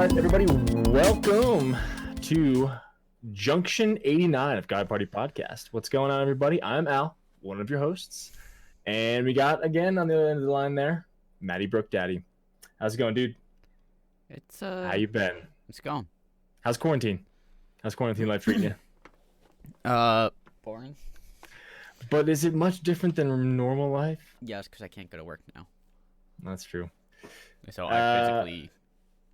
right, everybody, welcome to Junction 89 of Guy Party Podcast. What's going on, everybody? I'm Al, one of your hosts, and we got, again, on the other end of the line there, Matty Brook Daddy. How's it going, dude? It's How you been? It's going. How's quarantine? How's quarantine life treating you? Boring. But is it much different than normal life? Yes, because I can't go to work now. That's true. So I physically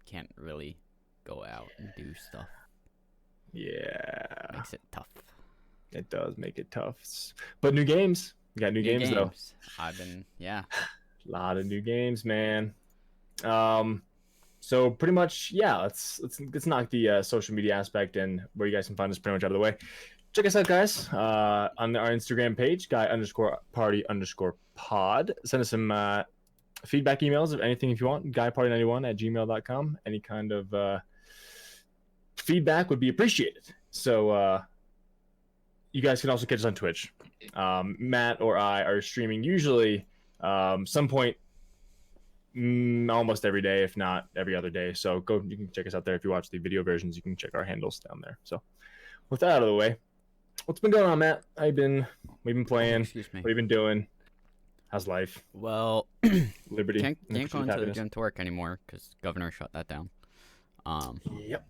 can't really go out and do stuff. Yeah. Makes it tough. It does make it tough. But new games. We got new games, though. I've been, yeah. A lot of new games, man. So pretty much, yeah, let's knock the social media aspect and where you guys can find us pretty much out of the way. Check us out, guys, on our Instagram page, guy_party_pod. Send us some feedback emails of anything if you want, guyparty91@gmail.com. Any kind of feedback would be appreciated. So you guys can also catch us on Twitch. Matt or I are streaming usually some point almost every day, if not every other day. So you can check us out there. If you watch the video versions, you can check our handles down there. So with that out of the way, what's been going on, Matt? We've been playing. Excuse me. What have you been doing? How's life? Well, Liberty. can't go into the gym to work anymore because governor shut that down. Yep.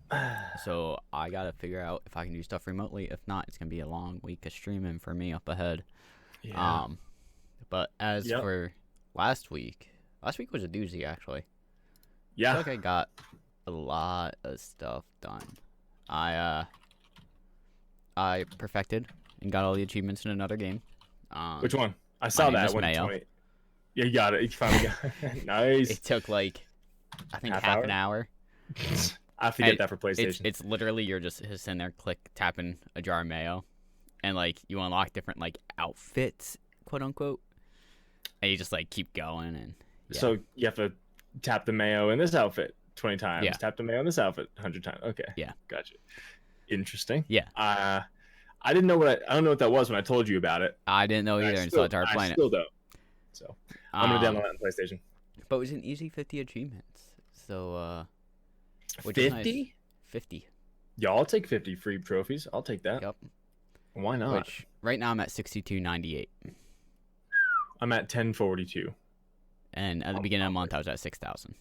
So I gotta figure out if I can do stuff remotely. If not, it's gonna be a long week of streaming for me up ahead. Yeah. But as for last week was a doozy actually. Yeah. I feel like I got a lot of stuff done. I perfected and got all the achievements in another game. Which one? I saw that one. Yeah, you got it. You finally got it. Nice. It took like, I think half an hour. I have to get that for PlayStation. It's literally you're just sitting there tapping a jar of mayo, and like you unlock different like outfits, quote unquote, and you just like keep going and. Yeah. So you have to tap the mayo in this outfit 20 times. Yeah. Tap the mayo in this outfit 100 times. Okay. Yeah. Gotcha. Interesting. Yeah. I didn't know I don't know what that was when I told you about it. I didn't know either until I started playing I still don't. So I'm gonna download that on PlayStation. But it was an easy 50 achievements. So 50? Nice. 50. Yeah, I'll take 50 free trophies. I'll take that. Yep. Why not? Which right now I'm at 6298. I'm at 1042. And at the beginning of the month I was at 6,000.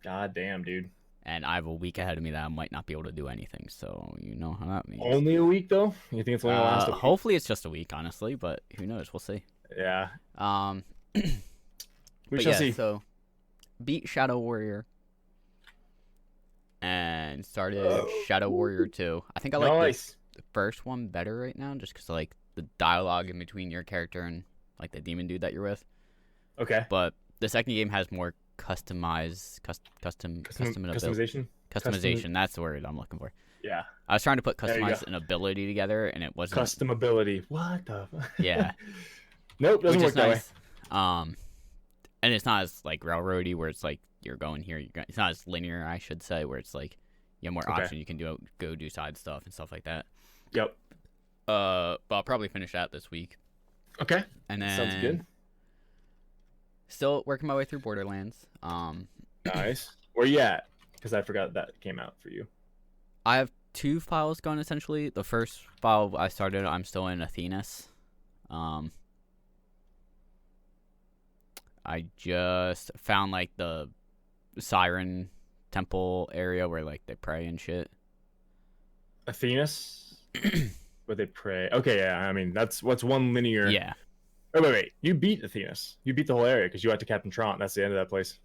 God damn, dude. And I have a week ahead of me that I might not be able to do anything, so you know how that means. Only a week, though? You think it's only last a week? Hopefully it's just a week, honestly, but who knows? We'll see. Yeah. We shall see. So, beat Shadow Warrior and started Shadow Warrior 2. I think I like the first one better right now, just because like the dialogue in between your character and like the demon dude that you're with. Okay. But the second game has more customization. That's the word I'm looking for. Yeah. I was trying to put customize and ability together, and it wasn't. Custom ability. What the? Yeah. Nope, doesn't work that way. And it's not as like railroady where it's like you're going here. It's not as linear, I should say, where it's like you have more options. You can go do side stuff and stuff like that. Yep. But I'll probably finish that this week. Okay. And then sounds good. Still working my way through Borderlands. Nice. Where you at? Because I forgot that came out for you. I have 2 files going essentially. The first file I started, I'm still in Athenas. I just found like the Siren Temple area where like they pray and shit. Athenas? Where they pray. Okay, yeah. I mean, that's what's one linear. Yeah. Oh, wait. You beat Athenas. You beat the whole area because you went to Captain Trant. That's the end of that place.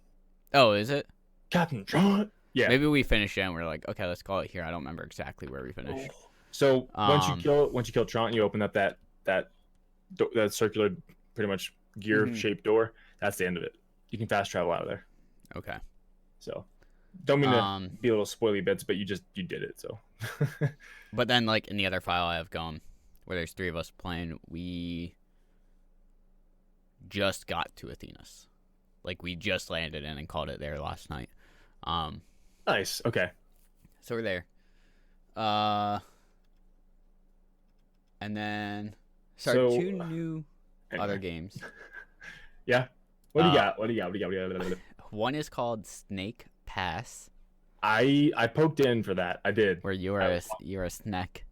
Oh, is it? Captain Trant? Yeah. Maybe we finished it and we're like, okay, let's call it here. I don't remember exactly where we finished. So once you kill Trant, you open up that circular, pretty much gear-shaped door. That's the end of it. You can fast travel out of there. Okay. So, don't mean to be a little spoily bits, but you did it. So. But then, like in the other file I have going, where there's 3 of us playing, we just got to Athenas. Like we just landed in and called it there last night. Nice. Okay. So we're there. And then start 2 new other games. Yeah. What do you got? What do you got? One is called Snake Pass. I poked in for that. I did. Where you're a snack.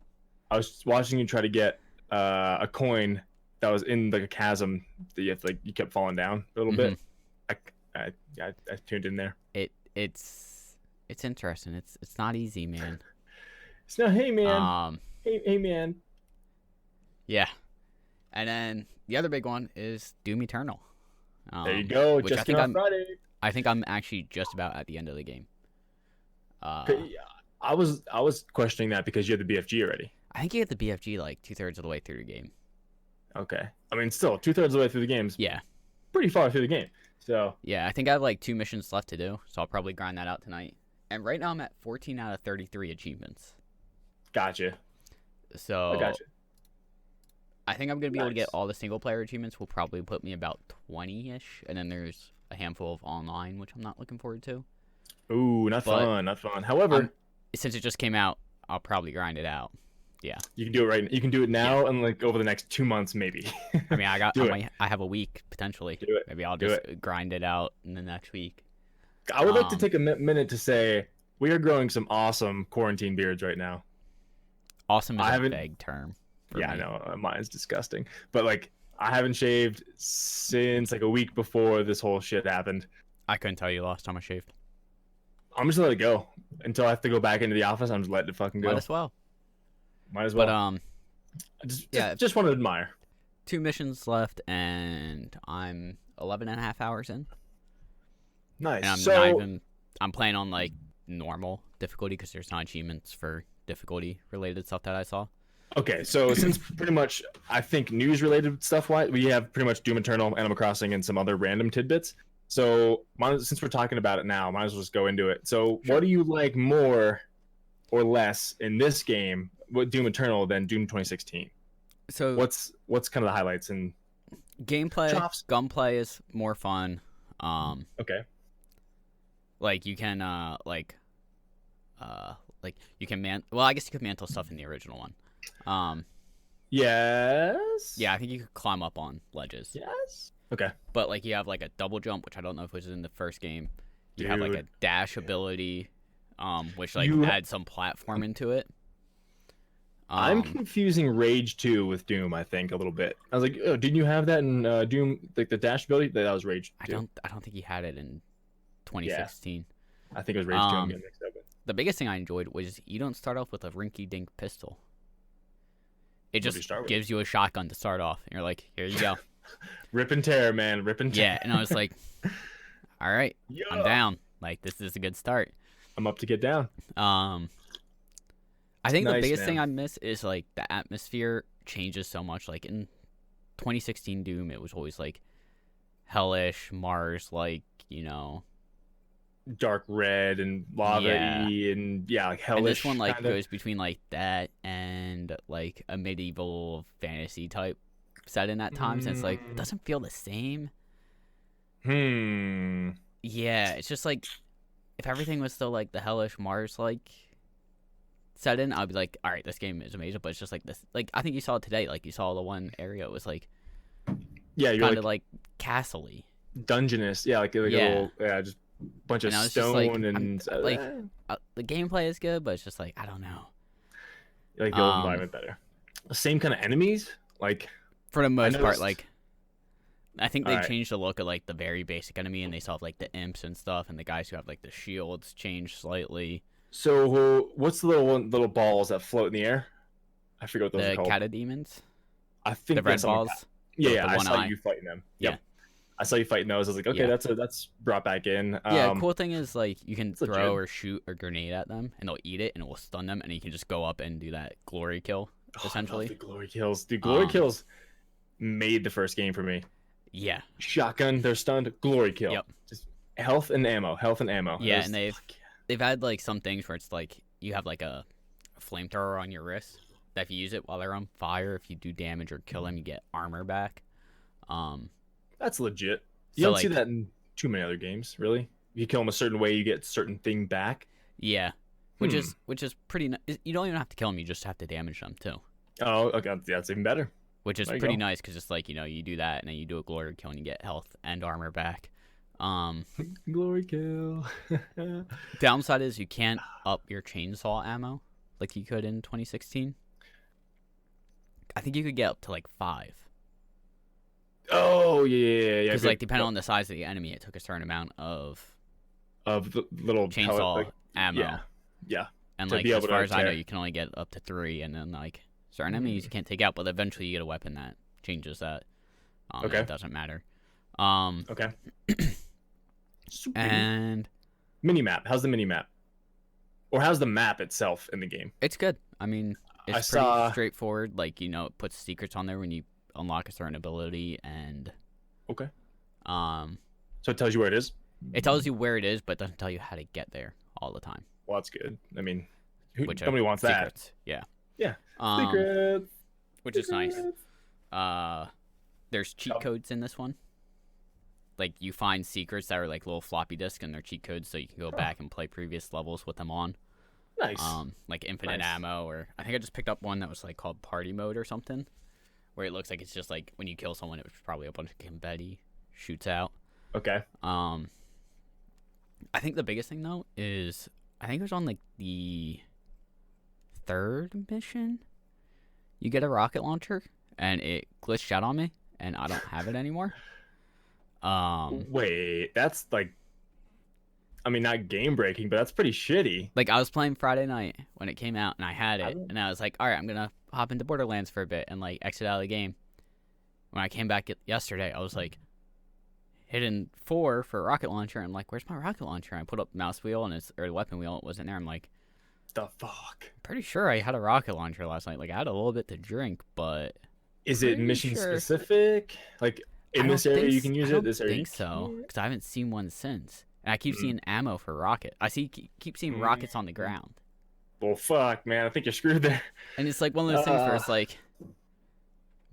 I was watching you try to get a coin that was in like a chasm that you have to, like, you kept falling down a little bit. I tuned in there. It's interesting. It's not easy, man. So hey man, hey man. Yeah, and then the other big one is Doom Eternal. There you go. Which Just came out Friday. I think I'm actually just about at the end of the game. I was questioning that because you had the BFG already. I think you get the BFG like 2/3 of the way through the game. Okay. I mean, still 2/3 of the way through the game's pretty far through the game. So yeah, I think I have like 2 missions left to do, so I'll probably grind that out tonight. And right now I'm at 14 out of 33 achievements. Gotcha. So I gotcha. I think I'm gonna be able to get all the single player achievements. Will probably put me about 20-ish, and then there's a handful of online, which I'm not looking forward to. Ooh, not fun. However, since it just came out, I'll probably grind it out. Yeah, you can do it right. You can do it now, and like over the next 2 months, maybe. I mean, I have a week potentially. Do it. Maybe I'll just grind it out in the next week. I would like to take a minute to say we are growing some awesome quarantine beards right now. Awesome is a vague term. Yeah, I know. Mine's disgusting. But like, I haven't shaved since like a week before this whole shit happened. I couldn't tell you the last time I shaved. I'm just gonna let it go until I have to go back into the office. I'm just letting it fucking go. Might as well. But just want to admire. 2 missions left, and I'm 11.5 hours in. Nice. And I'm playing on like normal difficulty because there's not achievements for difficulty related stuff that I saw. Okay, so since pretty much I think news related stuff, we have pretty much Doom Eternal, Animal Crossing, and some other random tidbits. So since we're talking about it now, might as well just go into it. So What do you like more or less in this game with Doom Eternal than Doom 2016? So what's kind of the highlights in gameplay? Gunplay is more fun. Okay. Like you can you can well, I guess you could mantle stuff in the original one. Yes. Yeah, I think you could climb up on ledges. Yes. Okay. But like you have like a double jump, which I don't know if it was in the first game. You have like a dash ability, which like adds some platform into it. I'm confusing Rage 2 with Doom, I think, a little bit. I was like, oh, didn't you have that in Doom, like the dash ability? That was Rage 2. I don't think he had it in 2016. Yeah. I think it was Rage 2 I'm getting mixed up with. The biggest thing I enjoyed was you don't start off with a rinky-dink pistol. It just gives you a shotgun to start off, and you're like, here you go. Rip and tear, man. Rip and tear. Yeah, and I was like, all right, I'm down. Like, this is a good start. I'm up to get down. I think the biggest thing I miss is, like, the atmosphere changes so much. Like, in 2016 Doom, it was always, like, hellish, Mars, like, you know... dark red and lava-y and, like, hellish. And this one, like, goes between, like, that and, like, a medieval fantasy type setting at times. And it's, like, it doesn't feel the same. Yeah, it's just, like, if everything was still, like, the hellish Mars-like... set in, I'd be like, all right, this game is amazing, but it's just like this. Like, I think you saw it today. Like, you saw the one area was like, you're kind of like castle-y, dungeonous. Yeah, like a little, just a bunch of stone the gameplay is good, but it's just like I don't know. You like the old environment better. Same kind of enemies, like for the most part. Like, I think they changed the look of like the very basic enemy, and they saw like the imps and stuff, and the guys who have like the shields changed slightly. So what's the little balls that float in the air? I forget what those are called. The catademons? I think the red balls. Yeah, I saw you fighting them. Yep. Yeah, I saw you fighting those. I was like, okay, that's brought back in. Cool thing is like you can throw or shoot a grenade at them, and they'll eat it, and it will stun them, and you can just go up and do that glory kill. Essentially, the glory kills. Dude, glory kills made the first game for me. Yeah. Shotgun, they're stunned. Glory kill. Yep. Just health and ammo. Yeah, and they've had like some things where it's like you have like a flamethrower on your wrist that if you use it while they're on fire, if you do damage or kill them, you get armor back. That's legit. You don't see that in too many other games, really. If you kill them a certain way, you get certain thing back. Yeah, which is pretty. You don't even have to kill them; you just have to damage them too. Oh, okay, that's even better. Which is pretty nice because it's like you do that and then you do a glory kill and you get health and armor back. Glory kill. Downside is you can't up your chainsaw ammo like you could in 2016. I think you could get up to like 5. Oh yeah. Because like depending on the size of the enemy, it took a certain amount of the little chainsaw pellet, ammo. Yeah. And to like be as able to far as I know, tear. you can only get up to 3, and then like certain enemies you can't take out, but eventually you get a weapon that changes that. Okay. It doesn't matter. Okay. And mini map. How's the mini map? Or how's the map itself in the game? it's good. I mean, I it's pretty saw- straightforward. Like, it puts secrets on there when you unlock a certain ability, and Okay. um, So it tells you where it is. it tells you where it is, but doesn't tell you how to get there all the time. Well, that's good. I mean, Which nobody are wants that. secrets. Yeah. Yeah. Um, Secrets. which is nice. Secrets. There's cheat Oh. codes in this one. Like, you find secrets that are like little floppy disk, and they're cheat codes, so you can go back and play previous levels with them on. Nice. Like infinite Nice. ammo, or I think I just picked up one that was like called party mode or something, where it looks like it's just like when you kill someone, it was probably a bunch of confetti shoots out. Okay. I think the biggest thing though is I think it was on like the 3rd mission. You get a rocket launcher, and it glitched out on me, and I don't have it anymore. Wait, that's like, I mean, not game breaking, but that's pretty shitty. Like, I was playing Friday night when it came out, and I had I it, don't- and I was like, all right, I'm gonna hop into Borderlands for a bit and like exit out of the game. When I came back yesterday, I was like hitting 4 for a rocket launcher, and I'm like, where's my rocket launcher? And I put up the mouse wheel and or the weapon wheel, it wasn't there. I'm like, The fuck? pretty sure I had a rocket launcher last night. Like, I had a little bit to drink, but Is it Pretty mission sure. specific? Like in I this don't area think you s- can use I it. don't This area you think so, can't? because I haven't seen one since. And I keep Mm. seeing ammo for rocket. I keep seeing rockets on the ground. Well, fuck, man. I think you're screwed there. And it's like one of those things where it's Uh. like,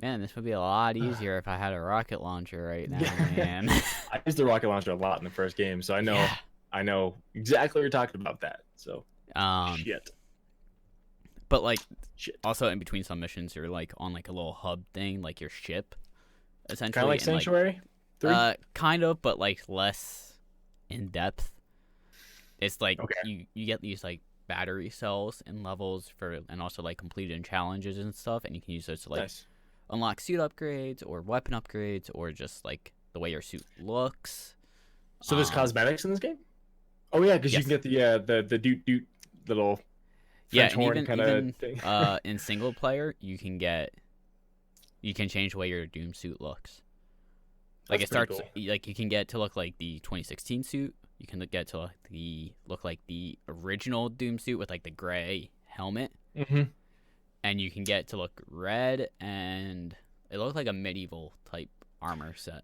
man, this would be a lot easier if I had a rocket launcher right now, man. I used the rocket launcher a lot in the first game, so I know Yeah. I know exactly what you're talking about. That so shit. But like, Shit. also in between some missions, you're like on like a little hub thing, like your ship, essentially. Kind of like and, Sanctuary. 3? Kind of, but like less in depth. It's like Okay. you get these like battery cells and levels for, and also like completed challenges and stuff, and you can use those to like Nice. unlock suit upgrades or weapon upgrades or just like the way your suit looks. So there's cosmetics in this game? Oh yeah, because you yes. can get the doot little Yeah, French and horn even kind of thing. in single player, you can change the way your Doom suit looks. Like That's it pretty starts like you can get to look like the 2016 suit. You can get to look like the original Doom suit with like the gray helmet, Mm-hmm. and you can get to look red, and it looks like a medieval type armor set.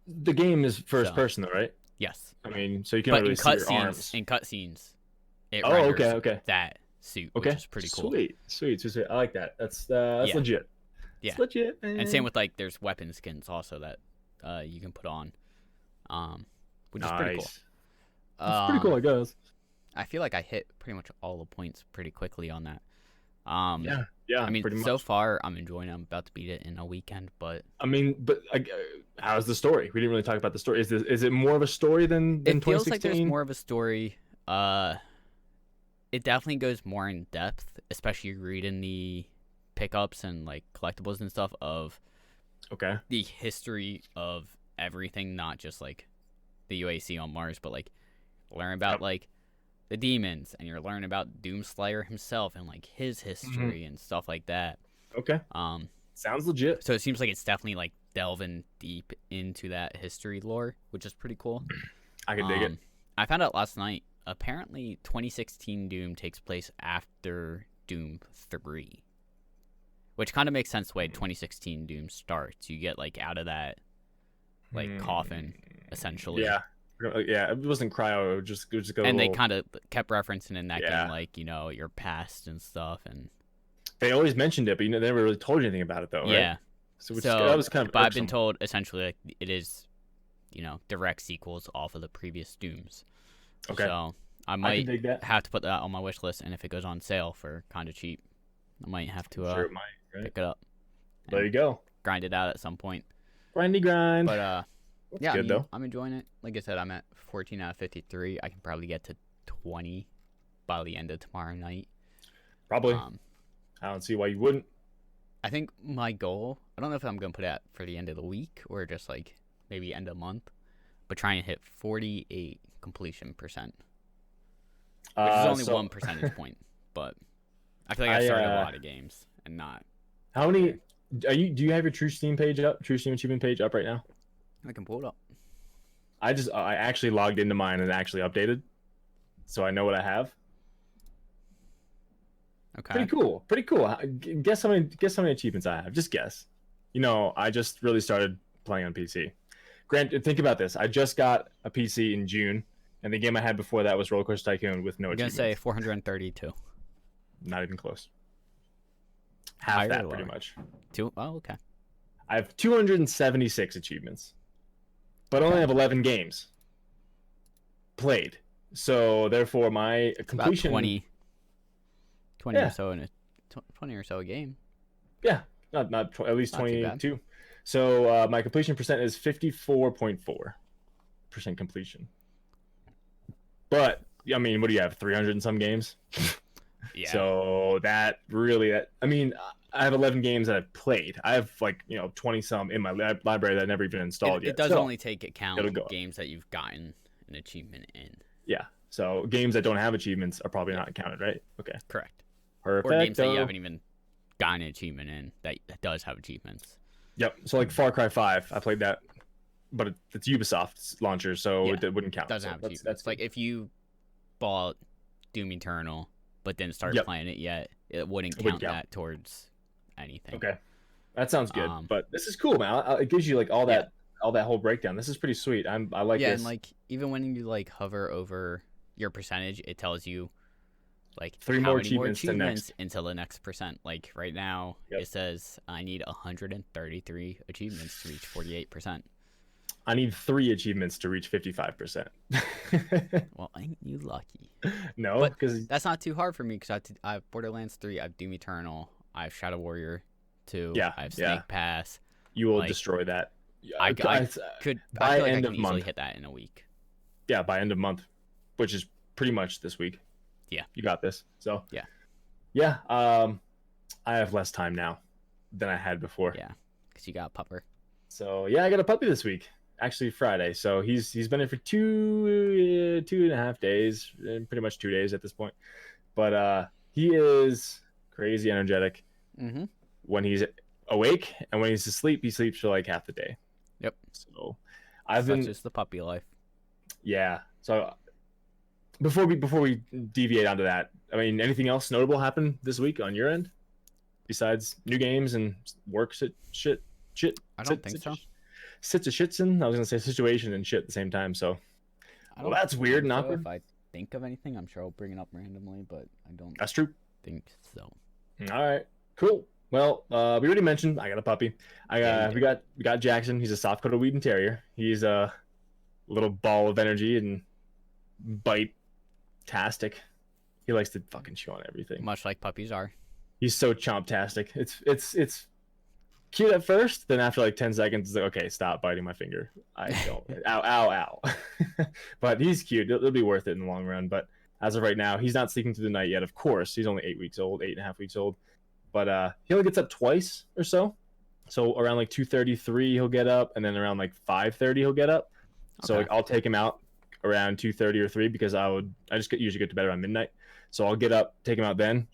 The game is first So- person though, right? Yes, I mean, so you can but really in see your arms. cutscenes, it Oh, renders okay. that suit, Okay. which is pretty cool. Sweet. I like that. That's Yeah. legit. Yeah. It's legit. And same with like there's weapon skins also that you can put on, which is pretty cool. It's pretty cool, I guess. I feel like I hit pretty much all the points pretty quickly on that. Yeah. I mean, pretty much. so far I'm enjoying it. I'm about to beat it in a weekend, but I mean, but how's the story? We didn't really talk about the story. Is it more of a story than it feels like 2016? there's more of a story. It definitely goes more in depth, especially reading the pickups and like collectibles and stuff of Okay. the history of everything, not just like the UAC on Mars, but like learn about Yep. like the demons, and you're learning about Doomslayer himself and like his history and stuff like that. Okay. Sounds legit. So it seems like it's definitely like delving deep into that history lore, which is pretty cool. I can dig it. I found out last night. Apparently, 2016 Doom takes place after Doom 3, which kind of makes sense the way 2016 Doom starts. You get like out of that like coffin, essentially. Yeah. Yeah. It wasn't cryo. It would just go. And they kind of kept referencing in that Yeah. game, like, your past and stuff. And They always mentioned it, but they never really told you anything about it, though. Right? yeah. So, So, that was kind of. but I've been irksome. told essentially like it is, direct sequels off of the previous Dooms. Okay. So I I can might dig that. have to put that on my wish list, and if it goes on sale for kind of cheap, I might have to Sure, it might. Right? pick it up, There you go. grind it out at some point. Grindy grind. But Yeah, good, though. I'm enjoying it. Like I said, I'm at 14 out of 53. I can probably get to 20 by the end of tomorrow night. Probably. I don't see why you wouldn't. I think my goal, I don't know if I'm going to put it for the end of the week or just like maybe end of month, but try and hit 48 completion percent, which is only 1 percentage point. But I feel like I started a lot of games and not. How many do you have your True Steam page up? True Steam achievement page up right now? I can pull it up. I actually logged into mine and actually updated, so I know what I have. Okay. Pretty cool. Guess how many achievements I have. Just guess. I just really started playing on PC. Grant, think about this. I just got a PC in June, and the game I had before that was Roller Coaster Tycoon with no achievements. I'm gonna say 432. Not even close. Half Higher that, or pretty lower? much. Oh, okay. I have 276 achievements, but only have 11 games played. So therefore, my completion About 20 Yeah. or so in a 20 or so a game. Yeah, at least Not too bad. 22. So my completion percent is 54.4% completion. But I mean, what do you have? 300 and some games. Yeah. So I have 11 games that I've played. I have 20 some in my library that I never even installed yet. It does So, only take account it'll go. games that you've gotten an achievement in. Yeah. So games that don't have achievements are probably not counted, right? Okay. Correct. Perfect. Or games that you haven't even gotten an achievement in that does have achievements. Yep. So like Far Cry 5, I played that, but it's Ubisoft's launcher, so it wouldn't count. Doesn't So have achievements. That's like if you bought Doom Eternal but didn't start playing it yet, it wouldn't count that towards anything. Okay. That sounds good. But this is cool, man. It gives you like all that whole breakdown. This is pretty sweet. I like this. Yeah, and like even when you like hover over your percentage, it tells you like 3 how more many more achievements until the next percent. Like right now, it says I need 133 achievements to reach 48%. I need 3 achievements to reach 55%. Well, ain't you lucky? No, because that's not too hard for me because I have Borderlands 3, I have Doom Eternal, I have Shadow Warrior 2, I have Snake Pass. You will destroy that. I could by I feel like end I can of easily month. hit that in a week. Yeah, by end of month, which is pretty much this week. Yeah, you got this. So yeah. I have less time now than I had before. Yeah, because you got a pupper. So I got a puppy this week. Actually, Friday. So he's been in for 2.5 days, pretty much 2 days at this point. But he is crazy energetic when he's awake, and when he's asleep, he sleeps for like half the day. Yep. So That's just the puppy life. Yeah. So before we deviate onto that, I mean, anything else notable happened this week on your end besides new games and work shit? I don't think so. Situation. I was gonna say situation and shit at the same time. So, well, that's weird and awkward. If I think of anything, I'm sure I'll bring it up randomly, but I don't. That's true. Think so. All right. Cool. Well, we already mentioned I got a puppy. We got Jackson. He's a soft-coated Wheaten Terrier. He's a little ball of energy and bite-tastic. He likes to fucking chew on everything. Much like puppies are. He's so chomp-tastic. It's cute at first, then after like 10 seconds, it's like, okay, stop biting my finger. I don't. ow. But he's cute. It'll be worth it in the long run. But as of right now, he's not sleeping through the night yet. Of course, he's only 8.5 weeks old. But he only gets up twice or so. So around like 2:33, he'll get up, and then around like 5:30, he'll get up. Okay. So like I'll take him out around 2:30 or 3 because I usually get to bed around midnight. So I'll get up, take him out then.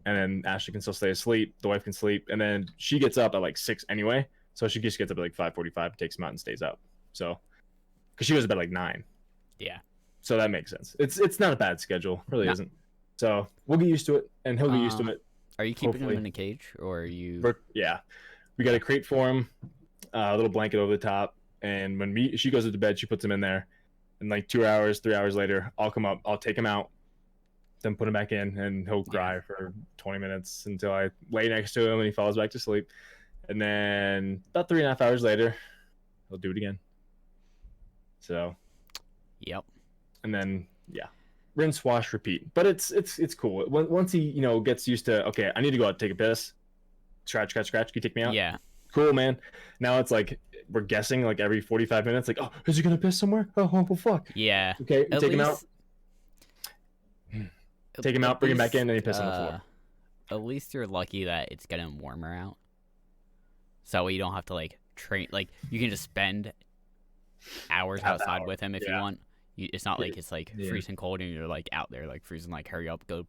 And then Ashley can still stay asleep. The wife can sleep. And then she gets up at like 6 anyway. So she just gets up at like 5:45, takes him out and stays out. So, because she goes to bed like 9. Yeah. So that makes sense. It's not a bad schedule. Really isn't. So we'll get used to it. And he'll get used to it. Are you keeping him in a cage? Or are you... Yeah. We got a crate for him. A little blanket over the top. And when she goes to bed, she puts him in there. And like 2 hours, 3 hours later, I'll come up. I'll take him out. Then put him back in, and he'll cry for 20 minutes until I lay next to him and he falls back to sleep. And then about 3.5 hours later, he'll do it again. So, yep. And then rinse, wash, repeat. But it's cool. Once he gets used to, okay, I need to go out and take a piss. Scratch. Can you take me out? Yeah. Cool, man. Now it's like we're guessing like every 45 minutes, like, oh, is he gonna piss somewhere? Oh, well, fuck. Yeah. Okay, At take him out. least- Take him at out, bring him back in, and he least, piss on the floor. At least you're lucky that it's getting warmer out, so you don't have to like train. Like you can just spend hours Half outside hour. with him if you Yeah. want. It's not like it's like Yeah. freezing cold and you're like out there like freezing. Like hurry up, go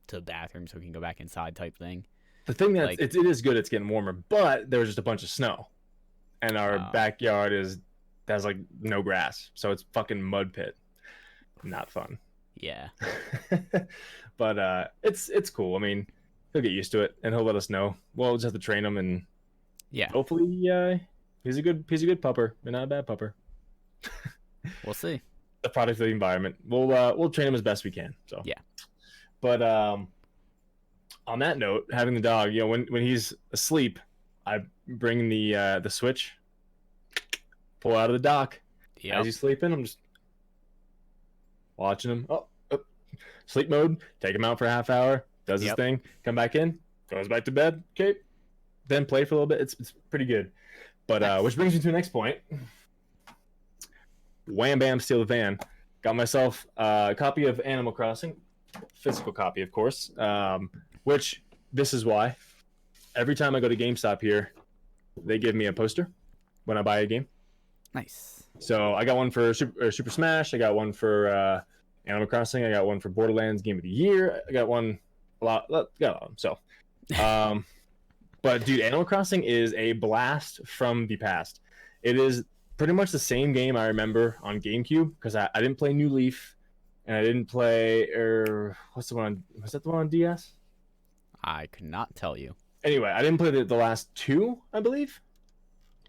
to the bathroom so we can go back inside type thing. The thing that Like- it is good, it's getting warmer, but there was just a bunch of snow, and our Oh. backyard has like no grass, so it's fucking mud pit. Not fun. Yeah. But it's cool. I mean, he'll get used to it, and he'll let us know. We'll just have to train him, and Yeah. hopefully, he's a good pupper, and not a bad pupper. We'll see. The product of the environment. We'll train him as best we can. So Yeah. But on that note, having the dog, when he's asleep, I bring the Switch, pull out of the dock. As Yeah. he's sleeping, I'm just watching him. Oh, sleep mode. Take him out for a half hour. Does his Yep. thing. Come back in. Goes back to bed. Okay. Then play for a little bit. It's pretty good. But Nice. which brings me to the next point. Wham bam, steal the van. Got myself a copy of Animal Crossing, physical copy, of course. Which this is why every time I go to GameStop here, they give me a poster when I buy a game. Nice. So I got one for Super Smash. I got one for Animal Crossing. I got one for Borderlands Game of the Year. I got one got a lot of them. So, but dude, Animal Crossing is a blast from the past. It is pretty much the same game I remember on GameCube because I didn't play New Leaf and I didn't play what's the one? Was that the one on DS? I could not tell you. Anyway, I didn't play the last two, I believe,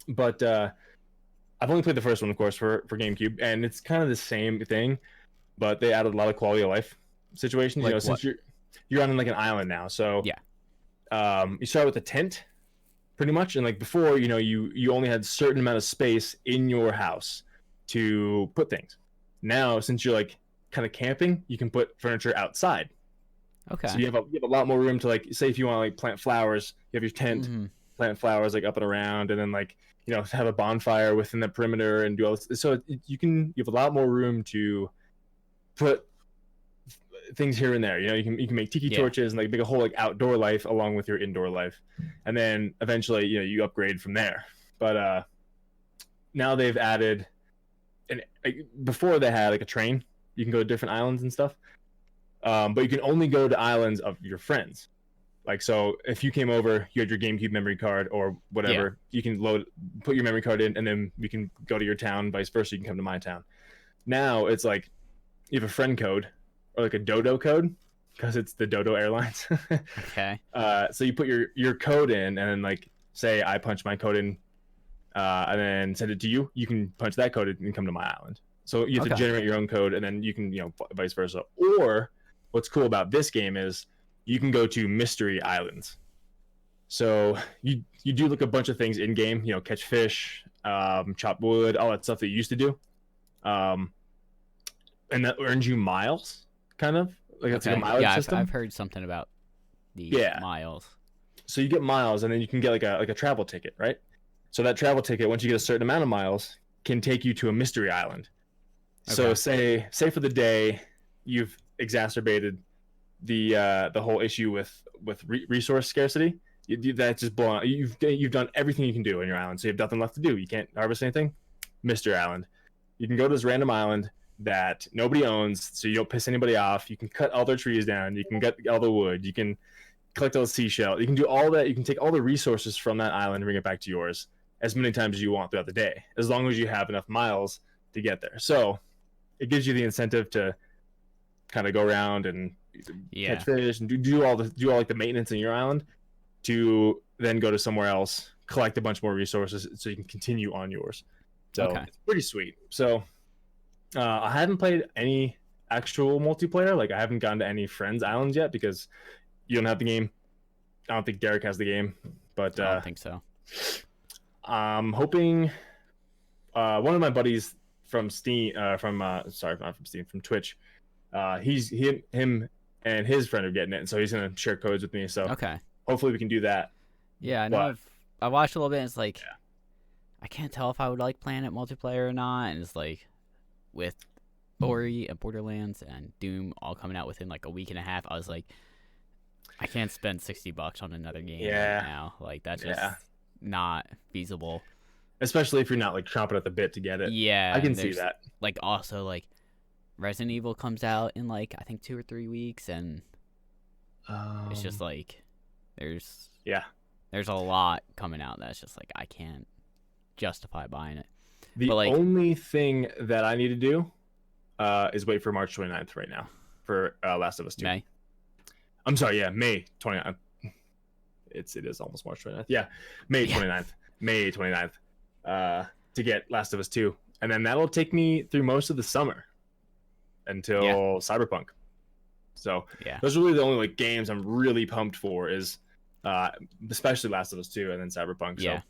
but I've only played the first one, of course, for GameCube, and it's kind of the same thing, but they added a lot of quality of life situations. Like Since what? you're on like an island now, so Yeah. You start with a tent, pretty much, and like before, you only had a certain amount of space in your house to put things. Now, since you're like kind of camping, you can put furniture outside. Okay. So you have a lot more room to like, say if you want to like plant flowers, you have your tent, Mhm. plant flowers like up and around, and then like have a bonfire within the perimeter and do all this. So you have a lot more room to put things here and there. You can make tiki Yeah. torches and like make a whole like outdoor life along with your indoor life, and then eventually you upgrade from there. But now they've added, and before they had like a train. You can go to different islands and stuff. But you can only go to islands of your friends. Like, so if you came over, you had your GameCube memory card or whatever, you can put your memory card in, and then we can go to your town, vice versa. You can come to my town. Now it's like you have a friend code or like a Dodo code because it's the Dodo Airlines. Okay. So you put your code in, and then like say I punch my code in, and then send it to you. You can punch that code and come to my island. So you have to Okay. generate your own code, and then you can vice versa. Or what's cool about this game is you can go to mystery islands. So you do like a bunch of things in game, catch fish, chop wood, all that stuff that you used to do, and that earns you miles, kind of like it's like a mileage yeah, system. I've heard something about the miles. So you get miles, and then you can get like a travel ticket, right? So that travel ticket, once you get a certain amount of miles, can take you to a mystery island. So Okay. say for the day, you've exacerbated the whole issue with resource scarcity. That's just blown. You've done everything you can do on your island, so you have nothing left to do. You can't harvest anything. Mystery Island. You can go to this random island that nobody owns, so you don't piss anybody off. You can cut all their trees down. You can get all the wood. You can collect all the seashell. You can do all that. You can take all the resources from that island and bring it back to yours as many times as you want throughout the day, as long as you have enough miles to get there. So it gives you the incentive to kind of go around and Yeah. catch fish and do all like the maintenance in your island, to then go to somewhere else, collect a bunch more resources so you can continue on yours. So Okay. it's pretty sweet. So I haven't played any actual multiplayer. Like I haven't gone to any friends' islands yet because you don't have the game. I don't think Derek has the game, but I don't think so. I'm hoping one of my buddies from Steam, sorry, not from Steam, from Twitch. Him and his friend are getting it, and so he's gonna share codes with me. So Okay. hopefully we can do that. Yeah, I know. But- I watched a little bit. And it's like, I can't tell if I would like playing it multiplayer or not. And it's like with Ori and Borderlands and Doom all coming out within like a week and a half, I was like, I can't spend $60 on another game right now. Like that's just not feasible. Especially if you're not like chomping at the bit to get it. Yeah, I can see that. Like also like Resident Evil comes out in like I think 2 or 3 weeks, and it's just like there's a lot coming out that's just like I can't justify buying it. The only thing that I need to do is wait for March 29th right now for Last of Us 2. May. I'm sorry, May 29th. It is almost March 29th. Yeah, May 29th. May 29th. To get Last of Us 2, and then that'll take me through most of the summer until Cyberpunk. So those are really the only like games I'm really pumped for, is especially Last of Us 2 and then Cyberpunk. Yeah.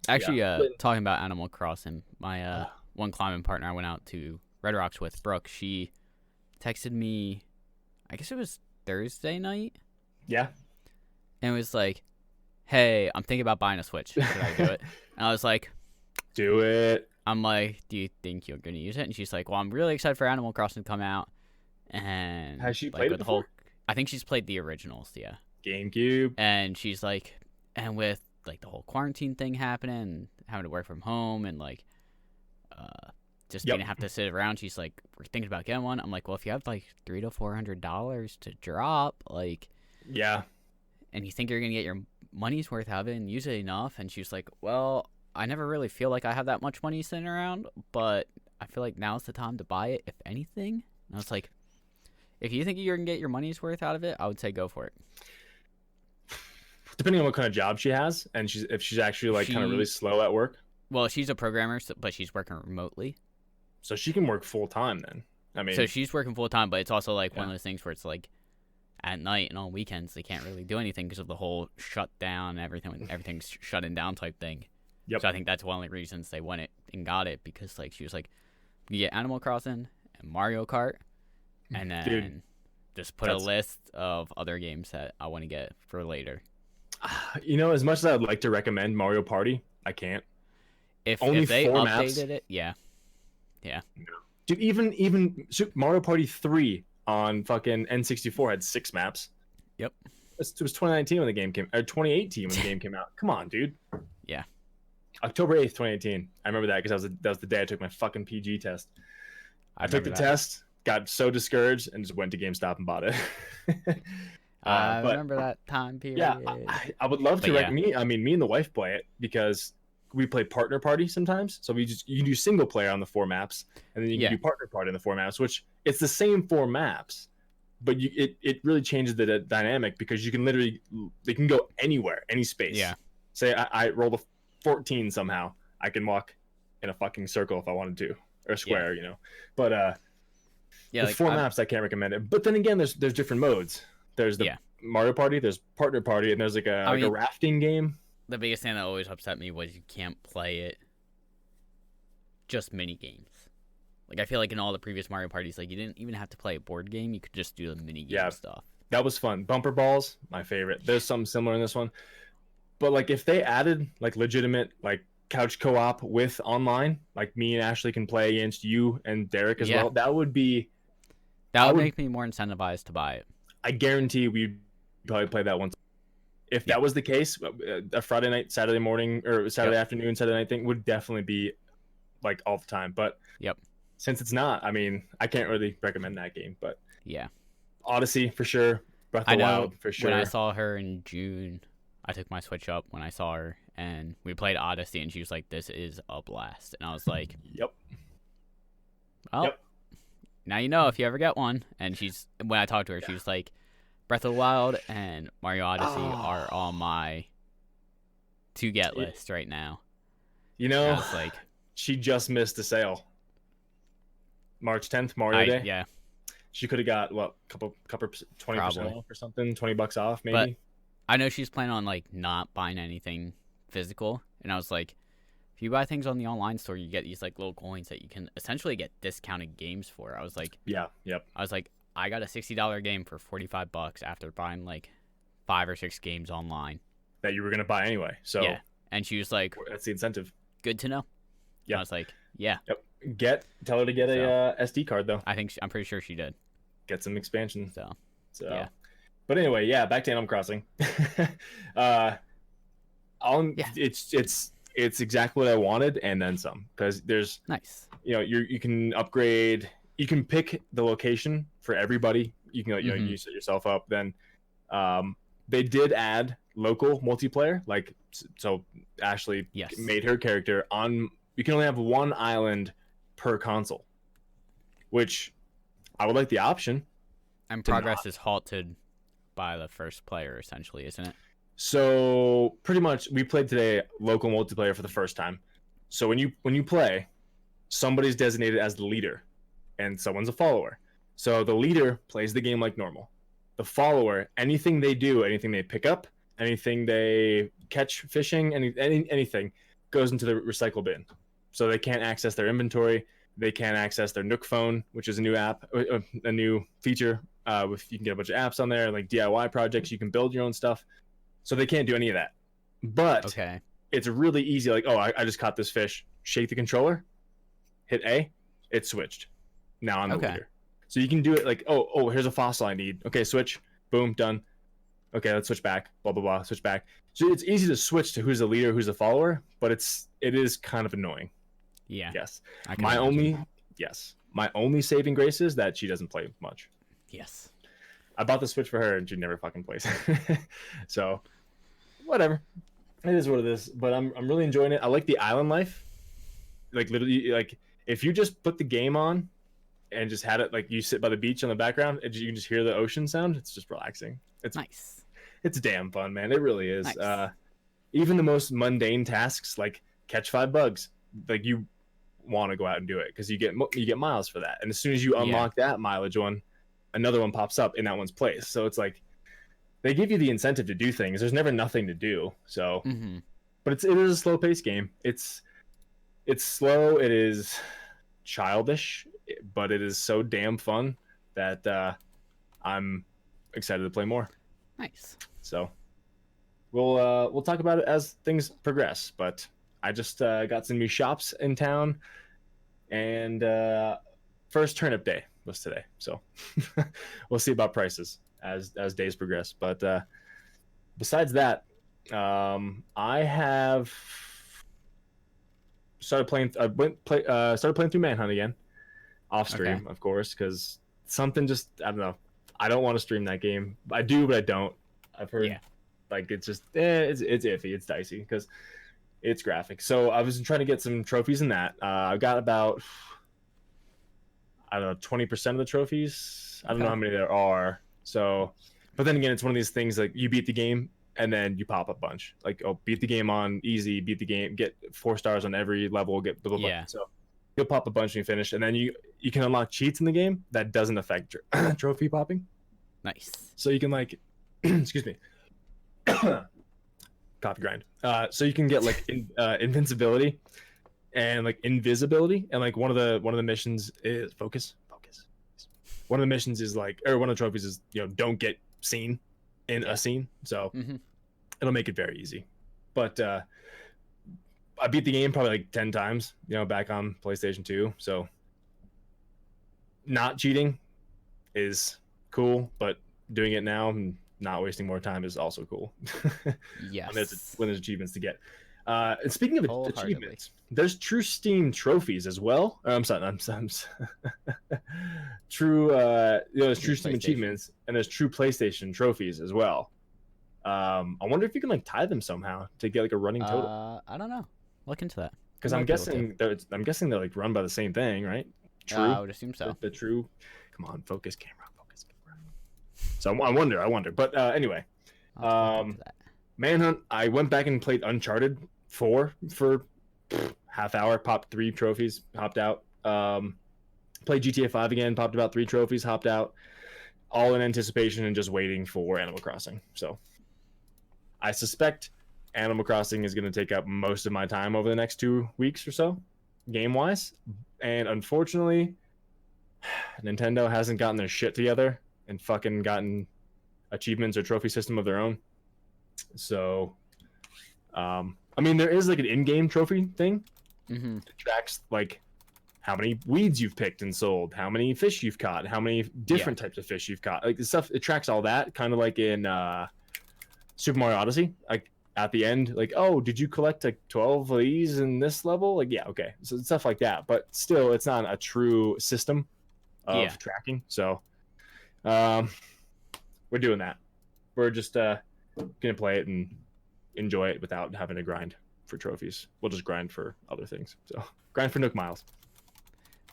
So, actually, talking about Animal Crossing, my one climbing partner I went out to Red Rocks with, Brooke, she texted me, I guess it was Thursday night. Yeah. And it was like, hey, I'm thinking about buying a Switch. Should I do it? And I was like, do it. I'm like, do you think you're going to use it? And she's like, well, I'm really excited for Animal Crossing to come out. And has she like, played it before? I think she's played the originals, yeah. GameCube. And she's like, and with like the whole quarantine thing happening, having to work from home, and like just gonna have to sit around, she's like, we're thinking about getting one. I'm like, well, if you have like $300 to $400 to drop, like, and you think you're gonna get your money's worth out of it and use it enough, and she's like, well, I never really feel like I have that much money sitting around, but I feel like now's the time to buy it, if anything. And I was like, if you think you're gonna get your money's worth out of it, I would say go for it. Depending on what kind of job she has, and if she's actually like kind of really slow at work. Well, she's a programmer, but she's working remotely, so she can work full time then. I mean, so she's working full time, but it's also like one of those things where it's like at night and on weekends they can't really do anything because of the whole shutdown, everything's shutting down type thing. So I think that's one of the reasons they went it and got it, because like she was like, you get Animal Crossing and Mario Kart, and then just put a list of other games that I want to get for later. You know, as much as I would like to recommend Mario Party, I can't. If they updated it, yeah. Dude, even Super Mario Party 3 on fucking N64 had 6 maps. Yep. It was 2019 when the game came, or 2018 when the game came out. Come on, dude. Yeah. October 8th, 2018. I remember that because that was the day I took my fucking PG test. I took the test, got so discouraged, and just went to GameStop and bought it. I remember that time period. Yeah, I would love to recommend. I mean, me and the wife play it because we play partner party sometimes. So you can do single player on the 4 maps, and then you can do partner party on the 4 maps, which it's the same 4 maps, but it really changes the dynamic because you can they can go anywhere, any space. Yeah. Say I roll a 14 somehow, I can walk in a fucking circle if I wanted to, or a square, you know. But the like 4 maps, I can't recommend it. But then again, there's different modes. There's the Mario Party, there's partner party, and there's like a rafting game. The biggest thing that always upset me was you can't play it just mini games. Like I feel like in all the previous Mario parties, like you didn't even have to play a board game; you could just do the mini game stuff. That was fun. Bumper balls, my favorite. There's something similar in this one, but like if they added like legitimate like couch co-op with online, like me and Ashley can play against you and Derek as well, that would make me more incentivized to buy it. I guarantee we'd probably play that once. If that was the case, a Friday night, Saturday morning, or Saturday afternoon, Saturday night thing would definitely be like all the time. But since it's not, I mean, I can't really recommend that game. But Odyssey for sure, Breath of the Wild for sure. When I saw her in June, I took my Switch up when I saw her, and we played Odyssey, and she was like, "This is a blast," and I was like, Well, now you know if you ever get one. And when I talked to her, she was like, Breath of the Wild and Mario Odyssey are on my to-get list right now. You know, I was like, she just missed a sale. March 10th, Mario Day. Yeah. She could have got, what, couple 20% off or something? $20 off, maybe? But I know she's planning on, like, not buying anything physical. And I was like, if you buy things on the online store, you get these, like, little coins that you can essentially get discounted games for. I was like... I was like, I got a $60 game for $45 after buying like 5 or 6 games online that you were gonna buy anyway. So and she was like, that's the incentive. Good to know. Yeah. I was like, yeah. Yep. Tell her to get a SD card though. I'm pretty sure she did. Get some expansion. So Yeah. But anyway, yeah, back to Animal Crossing. uh, it's exactly what I wanted and then some, because there's nice. You can upgrade. You can pick the location for everybody. You can you set yourself up. Then they did add local multiplayer. Like, so Ashley made her character on. You can only have one island per console, which I would like the option. And progress is halted by the first player, essentially, isn't it? So pretty much, we played today local multiplayer for the first time. So when you play, somebody's designated as the leader, and someone's a follower. So the leader plays the game like normal. The follower, anything they do, anything they pick up, anything they catch fishing, anything goes into the recycle bin. So they can't access their inventory. They can't access their Nook phone, which is a new app, a new feature. You can get a bunch of apps on there, like DIY projects. You can build your own stuff. So they can't do any of that. But it's really easy. Like, I just caught this fish. Shake the controller, hit A, it switched. Now I'm the leader. So you can do it like, here's a fossil I need. Okay, switch. Boom, done. Okay, let's switch back. Blah, blah, blah. Switch back. So it's easy to switch to who's the leader, who's the follower, but it is kind of annoying. Yeah. Yes. My only saving grace is that she doesn't play much. Yes. I bought the Switch for her and she never fucking plays. So whatever. It is what it is. But I'm really enjoying it. I like the island life. Like, literally, like, if you just put the game on and just had it, like, you sit by the beach on the background and you can just hear the ocean sound, it's just relaxing. It's nice. It's damn fun, man. It really is. Nice. Even the most mundane tasks, like catch 5 bugs, like, you want to go out and do it because you get miles for that. And as soon as you unlock that mileage one, another one pops up in that one's place. So it's like they give you the incentive to do things. There's never nothing to do. So, but it is a slow paced game. It's slow. It is childish, but it is so damn fun that I'm excited to play more. Nice. So we'll talk about it as things progress. But I just got some new shops in town, and first turnip day was today. So we'll see about prices as days progress. But besides that, I have started playing. Started playing through Manhunt again, off stream, of course, because something just, I don't know. I don't want to stream that game. I do, but I don't. I've heard like it's just it's iffy. It's dicey because it's graphic. So I was trying to get some trophies in that. I got about, I don't know, 20% of the trophies. I don't know how many there are. So, but then again, it's one of these things like you beat the game and then you pop a bunch. Like, beat the game on easy, beat the game, get 4 stars on every level, get blah, blah, blah. So you'll pop a bunch and you finish, and then you can unlock cheats in the game that doesn't affect trophy popping. Nice. So you can, like, excuse me. Coffee grind. So you can get like invincibility and like invisibility, and like one of the missions is focus. One of the missions is like, or one of the trophies is, don't get seen in a scene. So it'll make it very easy. But I beat the game probably like 10 times, back on PlayStation 2. So not cheating is cool, but doing it now and not wasting more time is also cool. Yes. When there's achievements to get. And speaking of achievements, there's True Steam trophies as well. I'm sorry. There's True Steam achievements, and there's True PlayStation trophies as well. I wonder if you can like tie them somehow to get like a running total. I don't know. Look into that. Because I'm guessing they're like run by the same thing, right? True. I would assume so. The True. Come on, focus camera. So I wonder. But anyway, Manhunt, I went back and played Uncharted 4 for half hour, popped 3 trophies, hopped out. Played GTA 5 again, popped about 3 trophies, hopped out. All in anticipation and just waiting for Animal Crossing. So I suspect Animal Crossing is going to take up most of my time over the next 2 weeks or so, game-wise. And unfortunately, Nintendo hasn't gotten their shit together and fucking gotten achievements or trophy system of their own. So I mean, there is like an in-game trophy thing. Mm-hmm. It tracks like how many weeds you've picked and sold, how many fish you've caught, how many different types of fish you've caught. Like the stuff, it tracks all that, kind of like in Super Mario Odyssey. Like at the end, like, oh, did you collect like 12 of these in this level? Like, yeah, okay, so stuff like that. But still, it's not a true system of tracking. So, we're doing that. We're just gonna play it and enjoy it without having to grind for trophies. We'll just grind for other things. So grind for Nook Miles.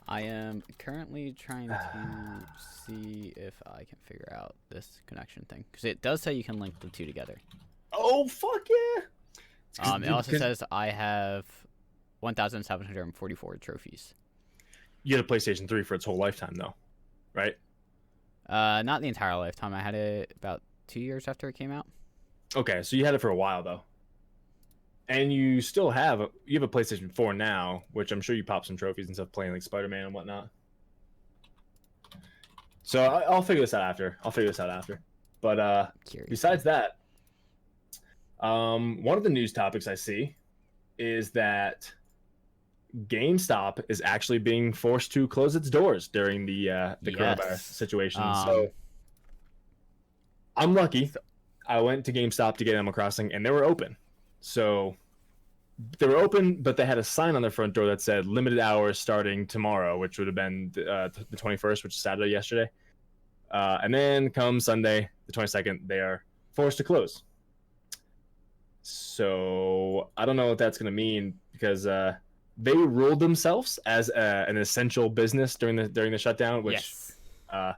I am currently trying to see if I can figure out this connection thing, because it does say you can link the two together. Oh fuck yeah! It also says I have 1,744 trophies. You had a PlayStation 3 for its whole lifetime, though, right? Not the entire lifetime. I had it about 2 years after it came out. Okay, so you had it for a while though, and you still have a PlayStation 4 now, which I'm sure you pop some trophies and stuff playing like Spider-Man and whatnot. So I'll figure this out after. But besides that, one of the news topics I see is that GameStop is actually being forced to close its doors during the coronavirus situation. So I'm lucky. I went to GameStop to get Animal Crossing, and they were open. So they were open, but they had a sign on their front door that said limited hours starting tomorrow, which would have been the 21st, which is Saturday yesterday. And then come Sunday, the 22nd, they are forced to close. So I don't know what that's going to mean, because they ruled themselves as an essential business during the shutdown, which that